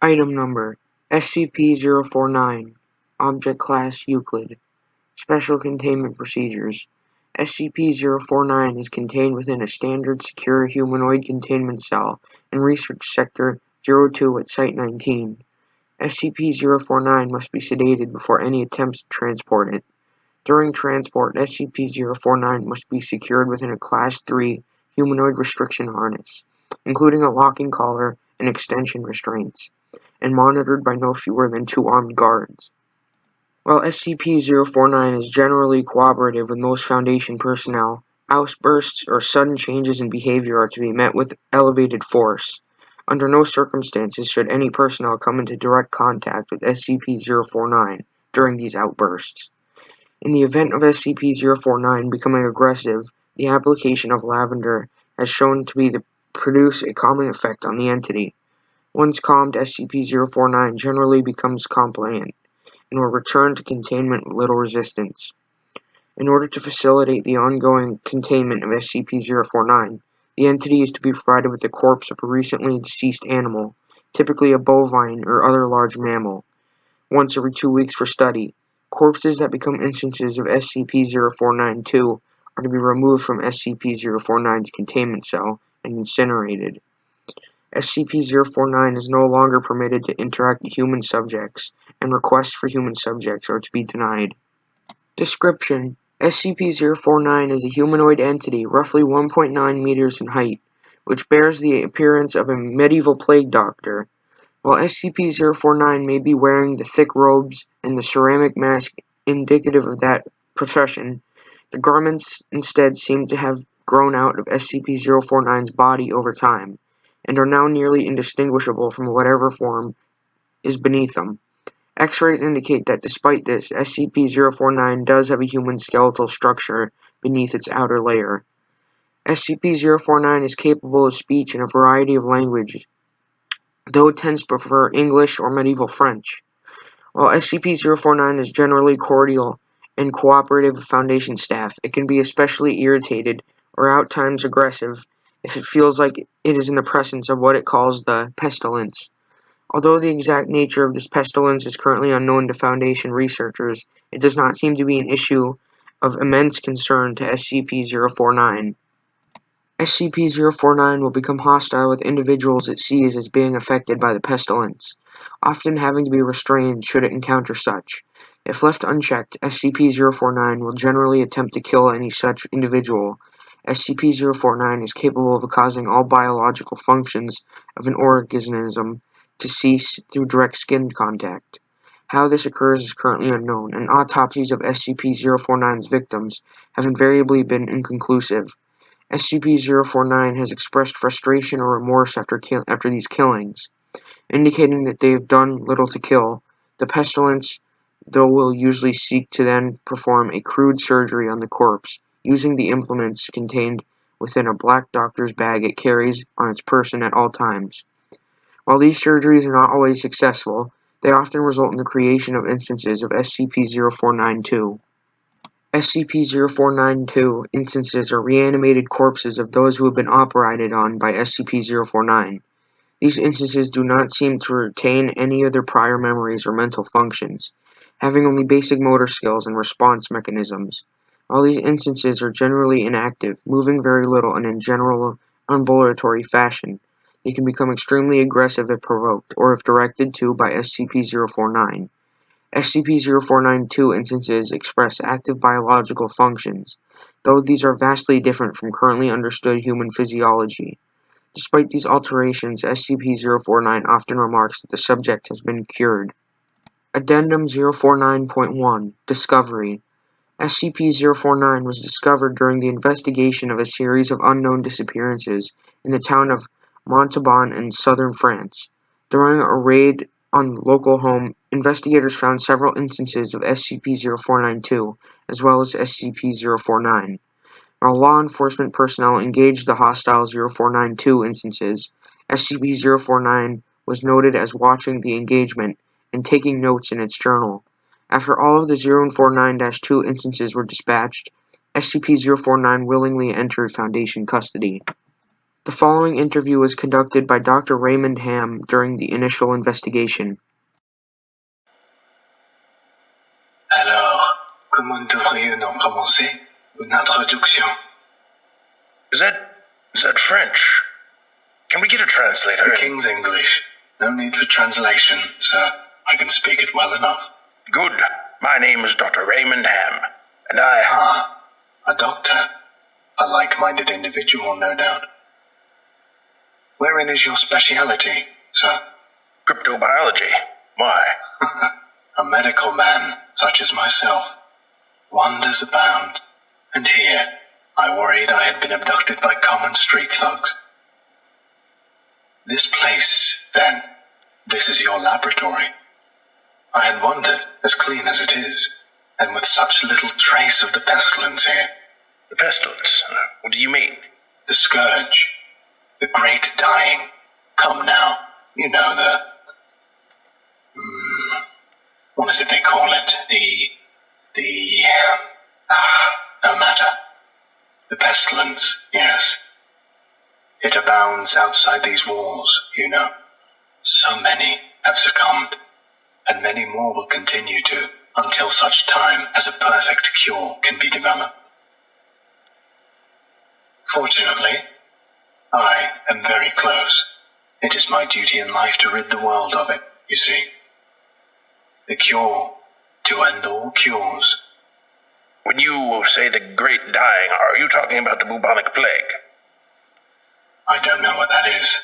Item Number SCP-049 Object Class Euclid Special Containment Procedures SCP-049 is contained within a standard secure humanoid containment cell in Research Sector 02 at Site-19. SCP-049 must be sedated before any attempts to transport it. During transport, SCP-049 must be secured within a Class 3 humanoid restriction harness, including a locking collar and extension restraints, and monitored by no fewer than 2 armed guards. While SCP-049 is generally cooperative with most Foundation personnel, outbursts or sudden changes in behavior are to be met with elevated force. Under no circumstances should any personnel come into direct contact with SCP-049 during these outbursts. In the event of SCP-049 becoming aggressive, the application of lavender has shown to produce a calming effect on the entity. Once calmed, SCP-049 generally becomes compliant and will return to containment with little resistance. In order to facilitate the ongoing containment of SCP-049, the entity is to be provided with the corpse of a recently deceased animal, typically a bovine or other large mammal, once every 2 weeks for study. Corpses that become instances of SCP-049-2 are to be removed from SCP-049's containment cell and incinerated. SCP-049 is no longer permitted to interact with human subjects, and requests for human subjects are to be denied. Description: SCP-049 is a humanoid entity roughly 1.9 meters in height, which bears the appearance of a medieval plague doctor. While SCP-049 may be wearing the thick robes and the ceramic mask indicative of that profession, the garments instead seem to have grown out of SCP-049's body over time, and are now nearly indistinguishable from whatever form is beneath them. X-rays indicate that despite this, SCP-049 does have a human skeletal structure beneath its outer layer. SCP-049 is capable of speech in a variety of languages, though it tends to prefer English or medieval French. While SCP-049 is generally cordial and cooperative with Foundation staff, it can be especially irritated or at times aggressive if it feels like it is in the presence of what it calls the pestilence. Although the exact nature of this pestilence is currently unknown to Foundation researchers, it does not seem to be an issue of immense concern to SCP-049. SCP-049 will become hostile with individuals it sees as being affected by the pestilence, often having to be restrained should it encounter such. If left unchecked, SCP-049 will generally attempt to kill any such individual. SCP-049 is capable of causing all biological functions of an organism to cease through direct skin contact. How this occurs is currently unknown, and autopsies of SCP-049's victims have invariably been inconclusive. SCP-049 has expressed frustration or remorse after these killings, indicating that they have done little to kill. The pestilence, though, will usually seek to then perform a crude surgery on the corpse, using the implements contained within a black doctor's bag it carries on its person at all times. While these surgeries are not always successful, they often result in the creation of instances of SCP-049-2. SCP-049-2 instances are reanimated corpses of those who have been operated on by SCP-049. These instances do not seem to retain any of their prior memories or mental functions, having only basic motor skills and response mechanisms. While these instances are generally inactive, moving very little and in general ambulatory fashion, they can become extremely aggressive if provoked, or if directed to by SCP-049. SCP-049-2 instances express active biological functions, though these are vastly different from currently understood human physiology. Despite these alterations, SCP-049 often remarks that the subject has been cured. Addendum 049.1 Discovery SCP-049 was discovered during the investigation of a series of unknown disappearances in the town of Montauban in southern France. During a raid on the local home, investigators found several instances of SCP-049-2, as well as SCP-049. While law enforcement personnel engaged the hostile 049-2 instances, SCP-049 was noted as watching the engagement and taking notes in its journal. After all of the 049-2 instances were dispatched, SCP-049 willingly entered Foundation custody. The following interview was conducted by Dr. Raymond Ham during the initial investigation. Alors, comment devrions-nous commencer une introduction? Is that French? Can we get a translator? The King's English. No need for translation, sir. I can speak it well enough. Good. My name is Dr. Raymond Ham, and I... A doctor. A like-minded individual, no doubt. Wherein is your speciality, sir? Cryptobiology. Why? A medical man, such as myself. Wonders abound. And here, I worried I had been abducted by common street thugs. This place, then, this is your laboratory. I had wondered, as clean as it is, and with such little trace of the pestilence here. The pestilence? What do you mean? The scourge. The great dying. Come now, you know what is it they call it? No matter. The pestilence, yes. It abounds outside these walls, you know. So many have succumbed, and many more will continue to, until such time as a perfect cure can be developed. Fortunately, I am very close. It is my duty in life to rid the world of it, you see. The cure to end all cures. When you say the great dying, are you talking about the bubonic plague? I don't know what that is.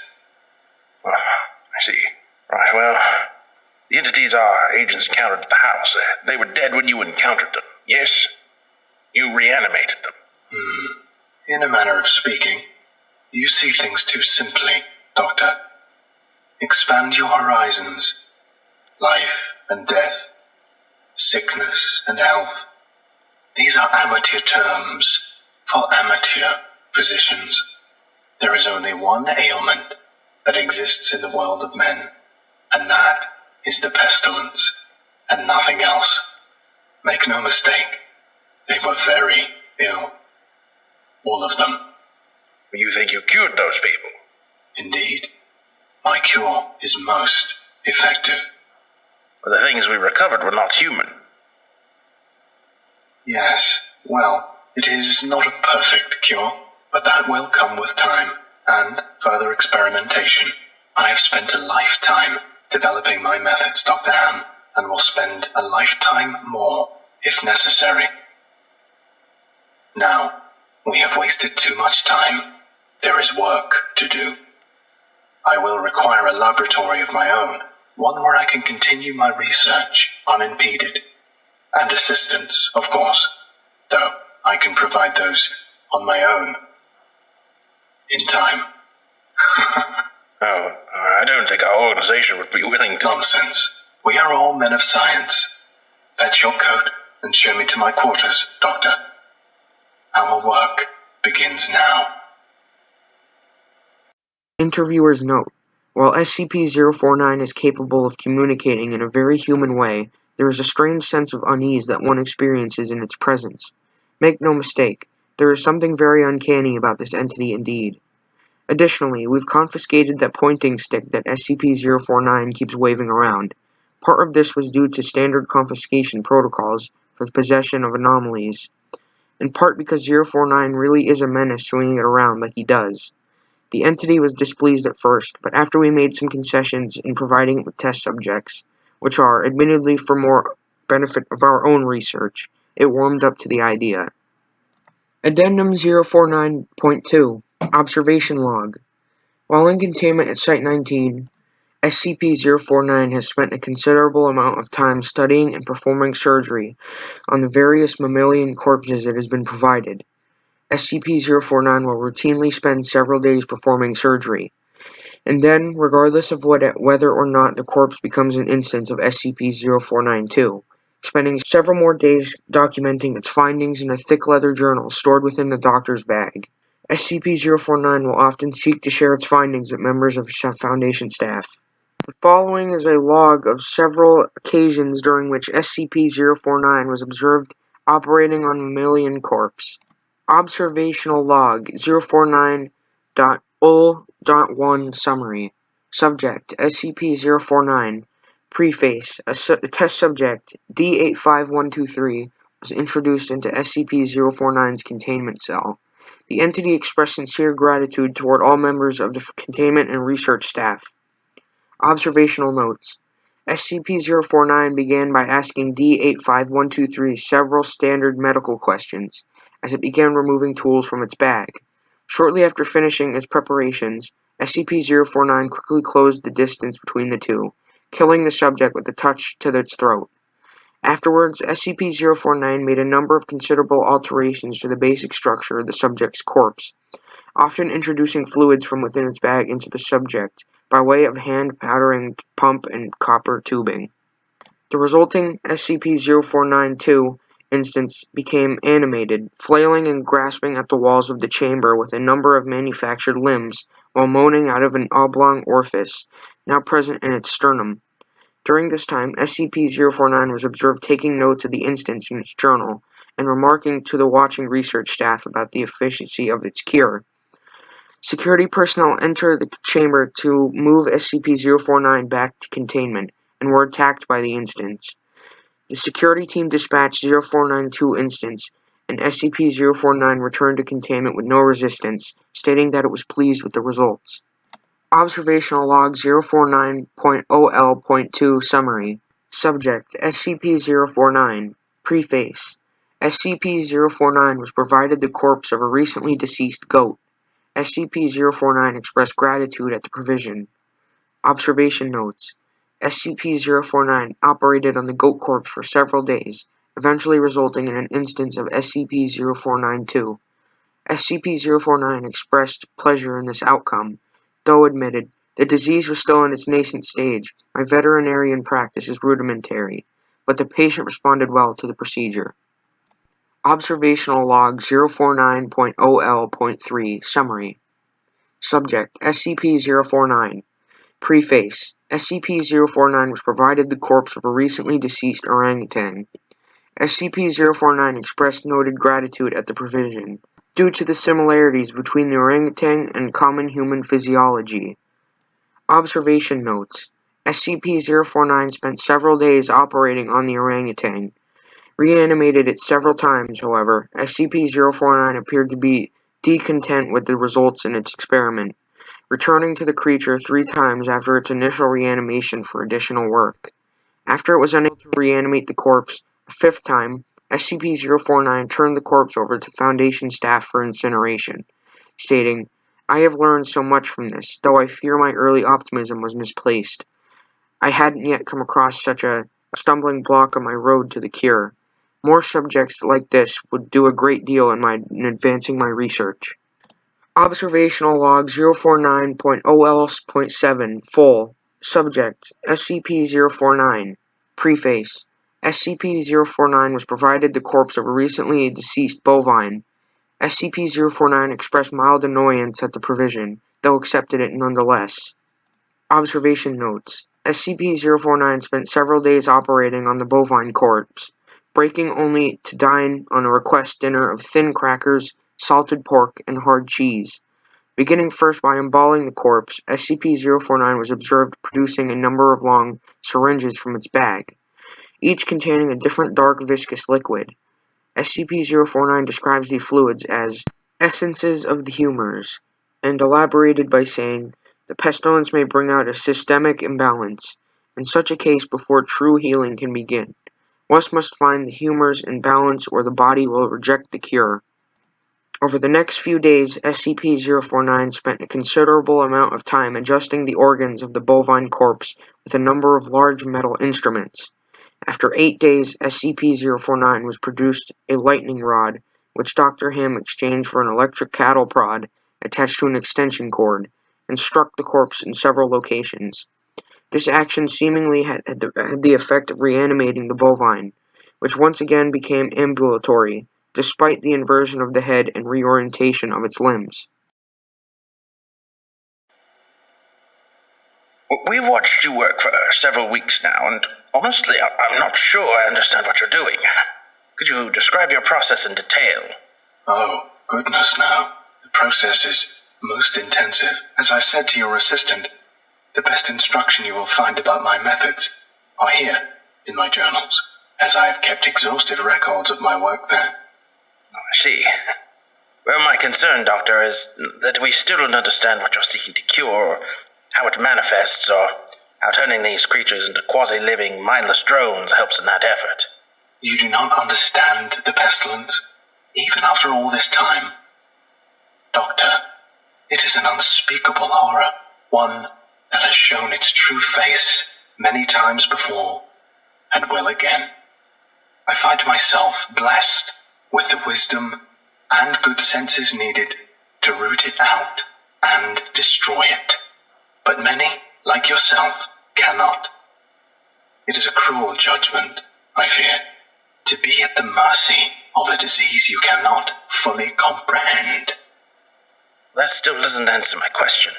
I see. Right, well, the entities our agents encountered at the house, they were dead when you encountered them, yes? You reanimated them. In a manner of speaking, you see things too simply, Doctor. Expand your horizons. Life and death, sickness and health. These are amateur terms for amateur physicians. There is only one ailment that exists in the world of men, and that is the pestilence, and nothing else. Make no mistake, they were very ill. All of them. You think you cured those people? Indeed. My cure is most effective. But the things we recovered were not human. Yes, well, it is not a perfect cure, but that will come with time, and further experimentation. I have spent a lifetime developing my methods, Dr. Ham, and will spend a lifetime more, if necessary. Now, we have wasted too much time. There is work to do. I will require a laboratory of my own, one where I can continue my research unimpeded. And assistance, of course, though I can provide those on my own. In time. Oh, I don't think our organization would be willing to... Nonsense. We are all men of science. Fetch your coat and show me to my quarters, Doctor. Our work begins now. Interviewer's note. While SCP-049 is capable of communicating in a very human way, there is a strange sense of unease that one experiences in its presence. Make no mistake, there is something very uncanny about this entity indeed. Additionally, we've confiscated that pointing stick that SCP-049 keeps waving around. Part of this was due to standard confiscation protocols for the possession of anomalies, in part because 049 really is a menace swinging it around like he does. The entity was displeased at first, but after we made some concessions in providing it with test subjects, which are, admittedly, for more benefit of our own research, it warmed up to the idea. Addendum 049.2 Observation Log. While in containment at Site-19, SCP-049 has spent a considerable amount of time studying and performing surgery on the various mammalian corpses it has been provided. SCP-049 will routinely spend several days performing surgery, and then, regardless of whether or not the corpse becomes an instance of SCP-049-2, spending several more days documenting its findings in a thick leather journal stored within the doctor's bag. SCP-049 will often seek to share its findings with members of Foundation staff. The following is a log of several occasions during which SCP-049 was observed operating on mammalian corpse. Observational Log 049.0 0.1 Summary. Subject SCP-049. Preface. A test subject, D85123, was introduced into SCP-049's containment cell. The entity expressed sincere gratitude toward all members of the containment and research staff. Observational notes. SCP-049 began by asking D85123 several standard medical questions, as it began removing tools from its bag. Shortly after finishing its preparations, SCP-049 quickly closed the distance between the two, killing the subject with a touch to its throat. Afterwards, SCP-049 made a number of considerable alterations to the basic structure of the subject's corpse, often introducing fluids from within its bag into the subject by way of hand powdering pump and copper tubing. The resulting SCP-049-2 instance became animated, flailing and grasping at the walls of the chamber with a number of manufactured limbs, while moaning out of an oblong orifice, now present in its sternum. During this time, SCP-049 was observed taking notes of the instance in its journal, and remarking to the watching research staff about the efficiency of its cure. Security personnel entered the chamber to move SCP-049 back to containment, and were attacked by the instance. The security team dispatched 049-2 instance, and SCP-049 returned to containment with no resistance, stating that it was pleased with the results. Observational Log 049.0L.2 Summary. Subject SCP-049. Preface. SCP-049 was provided the corpse of a recently deceased goat. SCP-049 expressed gratitude at the provision. Observation Notes. SCP-049 operated on the goat corpse for several days, eventually resulting in an instance of SCP-049-2. SCP-049 expressed pleasure in this outcome, though admitted, the disease was still in its nascent stage, my veterinarian practice is rudimentary, but the patient responded well to the procedure. Observational Log 049.0L.3 Summary. Subject SCP-049. Preface. SCP-049 was provided the corpse of a recently deceased orangutan. SCP-049 expressed noted gratitude at the provision, due to the similarities between the orangutan and common human physiology. Observation Notes. SCP-049 spent several days operating on the orangutan. Reanimated it several times, however, SCP-049 appeared to be discontent with the results in its experiment, returning to the creature 3 times after its initial reanimation for additional work. After it was unable to reanimate the corpse a 5th time, SCP-049 turned the corpse over to Foundation staff for incineration, stating, "I have learned so much from this, though I fear my early optimism was misplaced. I hadn't yet come across such a stumbling block on my road to the cure. More subjects like this would do a great deal in advancing my research." Observational Log 049.0L.7 Full. Subject SCP-049. Preface. SCP-049 was provided the corpse of a recently deceased bovine. SCP-049 expressed mild annoyance at the provision, though accepted it nonetheless. Observation Notes. SCP-049 spent several days operating on the bovine corpse, breaking only to dine on a request dinner of thin crackers, salted pork, and hard cheese. Beginning first by embalming the corpse, SCP-049 was observed producing a number of long syringes from its bag, each containing a different dark viscous liquid. SCP-049 describes these fluids as essences of the humors, and elaborated by saying, "The pestilence may bring out a systemic imbalance. In such a case, before true healing can begin, one must find the humors in balance or the body will reject the cure." Over the next few days, SCP-049 spent a considerable amount of time adjusting the organs of the bovine corpse with a number of large metal instruments. After 8 days, SCP-049 was produced a lightning rod, which Dr. Ham exchanged for an electric cattle prod attached to an extension cord, and struck the corpse in several locations. This action seemingly had the effect of reanimating the bovine, which once again became ambulatory, despite the inversion of the head and reorientation of its limbs. We've watched you work for several weeks now, and honestly, I'm not sure I understand what you're doing. Could you describe your process in detail? Oh, goodness, no. The process is Most intensive. As I said to your assistant, the best instruction you will find about my methods are here in my journals, as I have kept exhaustive records of my work there. Oh, I see. Well, my concern, Doctor, is that we still don't understand what you're seeking to cure, or how it manifests, or how turning these creatures into quasi-living, mindless drones helps in that effort. You do not understand the pestilence, even after all this time. Doctor, it is an unspeakable horror, one that has shown its true face many times before, and will again. I find myself blessed with the wisdom and good senses needed to root it out and destroy it. But many, like yourself, cannot. It is a cruel judgment, I fear, to be at the mercy of a disease you cannot fully comprehend. That still doesn't answer my question.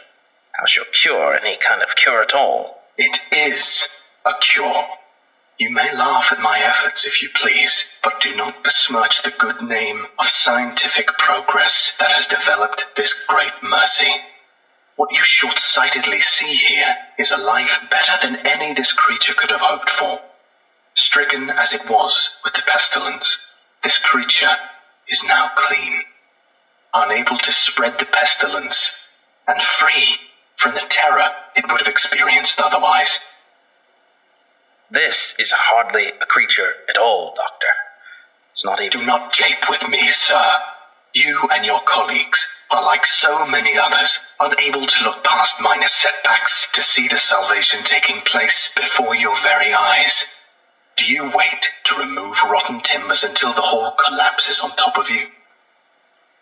How's your cure any kind of cure at all? It is a cure. You may laugh at my efforts if you please, but do not besmirch the good name of scientific progress that has developed this great mercy. What you short-sightedly see here is a life better than any this creature could have hoped for. Stricken as it was with the pestilence, this creature is now clean, unable to spread the pestilence, and free from the terror it would have experienced otherwise. This is hardly a creature at all, Doctor. It's not even... Do not jape with me, sir. You and your colleagues are like so many others, unable to look past minor setbacks to see the salvation taking place before your very eyes. Do you wait to remove rotten timbers until the whole collapses on top of you?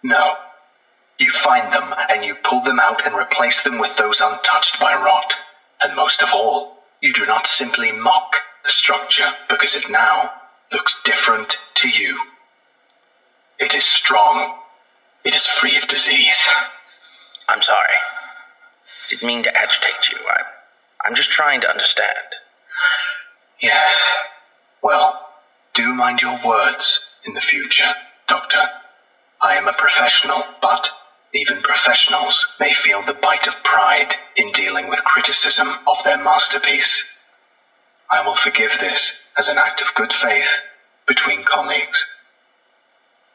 No. You find them and you pull them out and replace them with those untouched by rot. And most of all, you do not simply mock the structure because it now looks different to you. It is strong. It is free of disease. I'm sorry. Didn't mean to agitate you. I'm just trying to understand. Yes. Well, do mind your words in the future, Doctor. I am a professional, but even professionals may feel the bite of pride in dealing with criticism of their masterpiece. I will forgive this as an act of good faith between colleagues.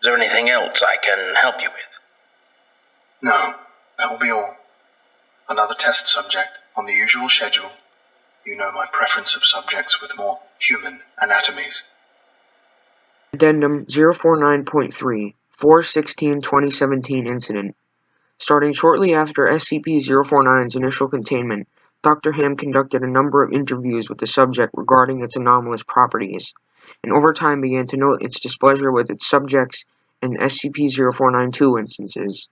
Is there anything else I can help you with? No, that will be all. Another test subject on the usual schedule. You know my preference of subjects with more human anatomies. Addendum 049.3 4/16/2017 Incident. Starting shortly after SCP-049's initial containment, Dr. Ham conducted a number of interviews with the subject regarding its anomalous properties, and over time began to note its displeasure with its subjects in SCP-049-2 instances.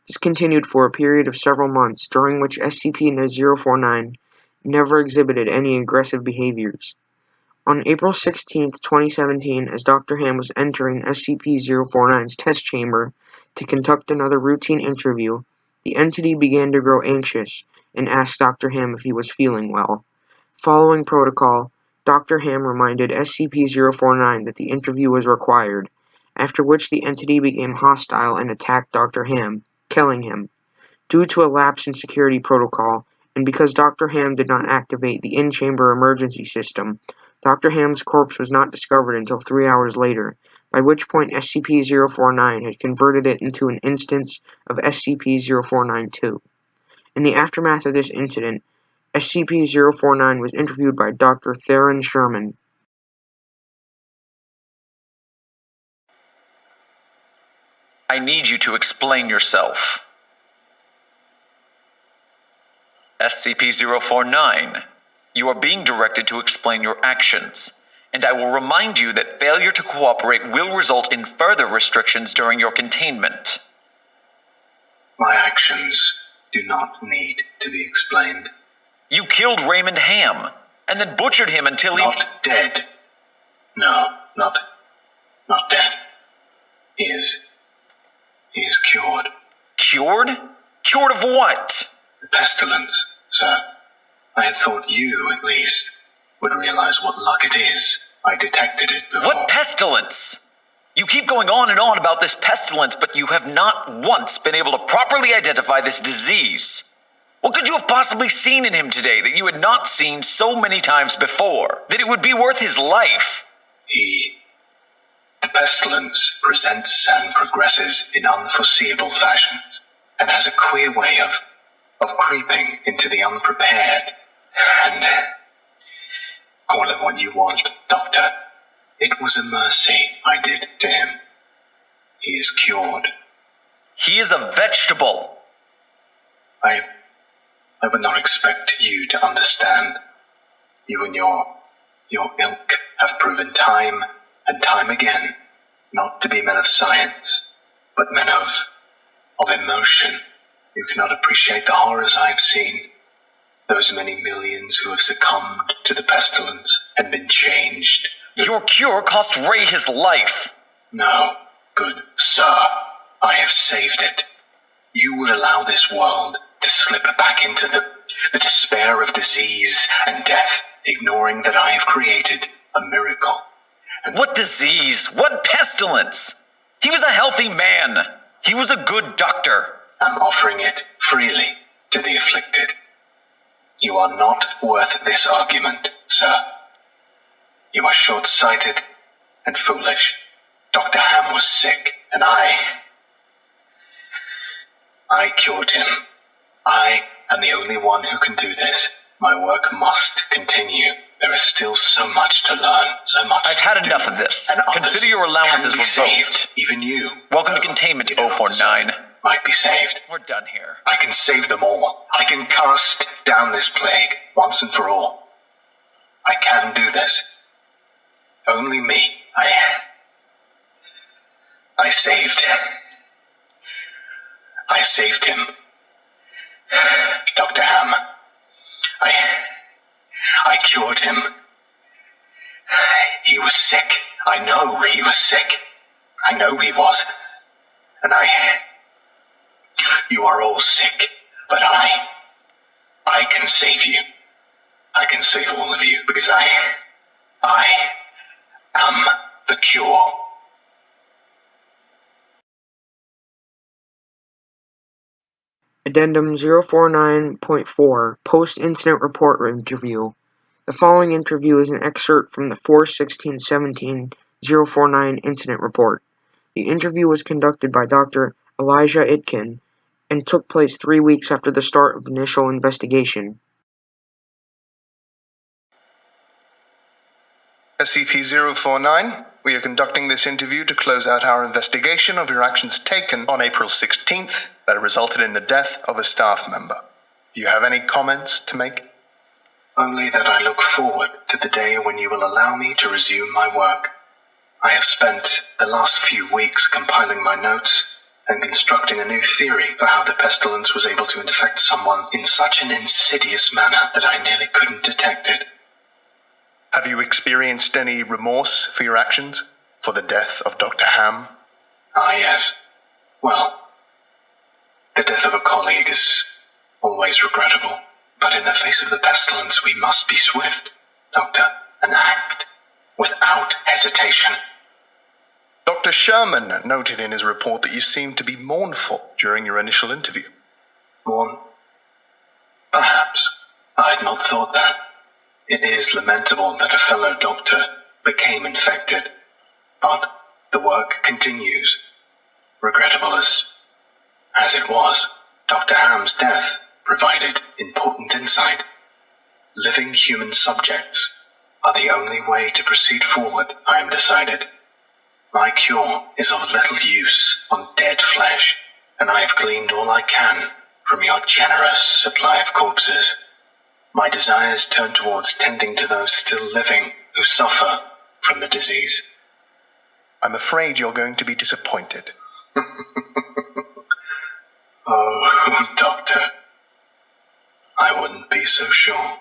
This continued for a period of several months, during which SCP-049 never exhibited any aggressive behaviors. On April 16, 2017, as Dr. Ham was entering SCP-049's test chamber to conduct another routine interview, the entity began to grow anxious and asked Dr. Ham if he was feeling well. Following protocol, Dr. Ham reminded SCP-049 that the interview was required, after which the entity became hostile and attacked Dr. Ham, killing him. Due to a lapse in security protocol, and because Dr. Ham did not activate the in-chamber emergency system, Dr. Ham's corpse was not discovered until 3 hours later, by which point SCP-049 had converted it into an instance of SCP-049-2. In the aftermath of this incident, SCP-049 was interviewed by Dr. Theron Sherman. I need you to explain yourself. SCP-049, you are being directed to explain your actions, and I will remind you that failure to cooperate will result in further restrictions during your containment. My actions do not need to be explained. You killed Raymond Ham, and then butchered him until he... Not dead. No, not dead. He is cured. Cured? Cured of what? The pestilence, sir. I had thought you, at least, would realize what luck it is I detected it before. What pestilence? You keep going on and on about this pestilence, but you have not once been able to properly identify this disease. What could you have possibly seen in him today that you had not seen so many times before, that it would be worth his life? The pestilence presents and progresses in unforeseeable fashions, and has a queer way of creeping into the unprepared. And call it what you want, Doctor. It was a mercy I did to him. He is cured. He is a vegetable. I would not expect you to understand. You and your ilk have proven time and time again not to be men of science, but men of emotion. You cannot appreciate the horrors I have seen. Those many millions who have succumbed to the pestilence and been changed. Your cure cost Ray his life. No, good sir, I have saved it. You would allow this world to slip back into the despair of disease and death, ignoring that I have created a miracle. And what disease? What pestilence? He was a healthy man. He was a good doctor. I'm offering it freely to the afflicted. You are not worth this argument, sir. You are short-sighted and foolish. Dr. Ham was sick, and I cured him. I am the only one who can do this. My work must continue. There is still so much to learn, so much. I've had enough of this. And consider your allowances revoked. Saved, even you. Welcome to containment, 049. Might be saved. We're done here. I can save them all. I can cast down this plague once and for all. I can do this. Only me. I saved him. Dr. Ham. I cured him. He was sick. I know he was sick. I know he was. And you are all sick, but I can save you. I can save all of you, because I am the cure. Addendum 049.4 Post-Incident Report Interview. The following interview is an excerpt from the 4/16/17/049 Incident Report. The interview was conducted by Dr. Elijah Itkin and took place 3 weeks after the start of initial investigation. SCP-049, we are conducting this interview to close out our investigation of your actions taken on April 16th that resulted in the death of a staff member. Do you have any comments to make? Only that I look forward to the day when you will allow me to resume my work. I have spent the last few weeks compiling my notes and constructing a new theory for how the pestilence was able to infect someone in such an insidious manner that I nearly couldn't detect it. Have you experienced any remorse for your actions? For the death of Dr. Ham? Ah, yes. Well, the death of a colleague is always regrettable. But in the face of the pestilence, we must be swift, Doctor, and act without hesitation. Dr. Sherman noted in his report that you seemed to be mournful during your initial interview. Mourn? Perhaps. I had not thought that. It is lamentable that a fellow doctor became infected, but the work continues. Regrettable as it was, Dr. Ham's death provided important insight. Living human subjects are the only way to proceed forward, I am decided. My cure is of little use on dead flesh, and I have gleaned all I can from your generous supply of corpses. My desires turn towards tending to those still living who suffer from the disease. I'm afraid you're going to be disappointed. Oh, Doctor, I wouldn't be so sure.